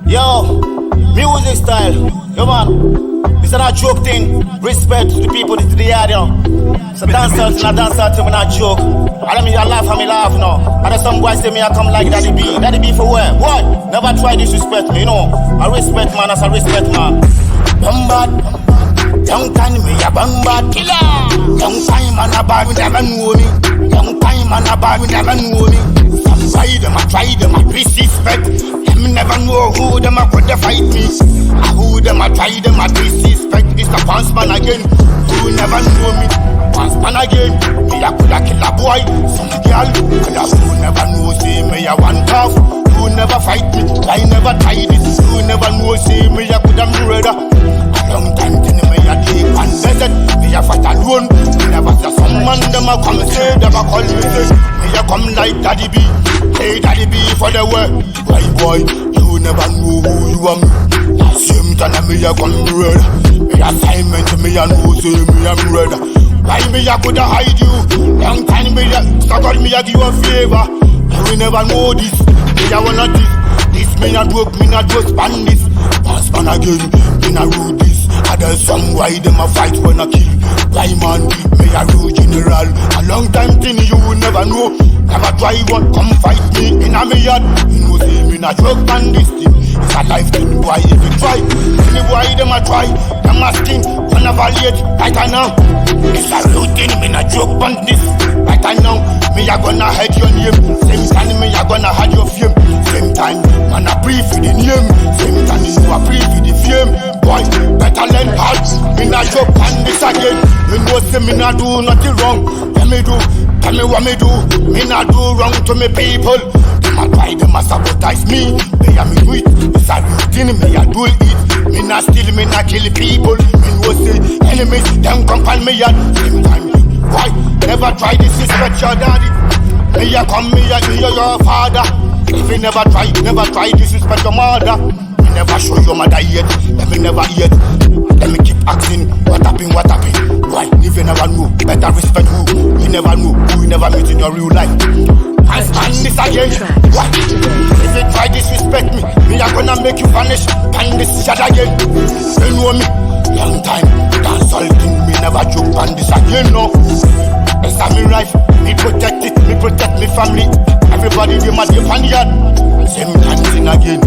Yo, music style. Yo man, it's not a joke thing. Respect to the people, to the area. So dancehall, it's not dancehall thing, we not joke. I mean, I laugh and me laugh now. And some boys say me I come like Daddy B. Daddy B for where? What? Never try disrespect me, you know. I respect man as I respect man. Bombard, young time me a bombard killer. Young time man a bar, we never know me. Young time man a bar, we never know me. I try them, I disrespect. Them never know who them a could fight me. Who them a try them, I disrespect. It's the Pawnz man again. Who never know me? Pawnz man again. Me a coulda kill a boy. Some girl, who never know say me a one tough. Who never fight me? I never try this. Who never know say me a coulda murder. A long time till me a deep and desert. Me a fight alone. Me never see some man them a come say them a call me say. Me a come like Daddy B. Hey Daddy B for the work. Why boy, you never know who you are me. Same time me a come red. Me assignment me a know say me a red. Why me a coulda hide you? Long time me a struggle me a give you a favor. You will never know this. Me a wanna this me a joke, me a just span this. Pawnz man again, me a rude this. There's some why them a fight when I kill. Why man, me a rude general. A long time thing you will never know. Never try one, come fight me in a me yard. You know say me not joke on this thing. It's a life thing, why if you try? Any boy them a try, them a skin, wanna violate, right now. It's a real thing, me not joke on this. Right now, me a gonna hide your name. Same time me a gonna hide your fame. Same time, man a pray for the name. Same time you a pray for the fame. Boy, better learn hard. Me not joke on this again. Me know say me not do nothing wrong. What me do? Tell me what me do. Me not do wrong to me people. Them a try, them a sabotage me. Me a me do it. It's a routine, me a do it. Me not steal, me not kill people. Me know say enemies, them come call me at same time. Why? Never try disrespect your daddy. Me a come, me a hear your father. If you never try disrespect your mother. Me never show your mother yet. Let me never yet. Let me keep asking, what happen? Why? If you never know, better respect who. You never know who you never meet in your real life. And stand this again. Why? If you try disrespect me a gonna make you vanish. Stand this shit again. You know me, long time. Dancehall thing, me never joke on this again, no. It's a me life, me protect it, me protect me family. Everybody be my deep on the yard. Same time thing again.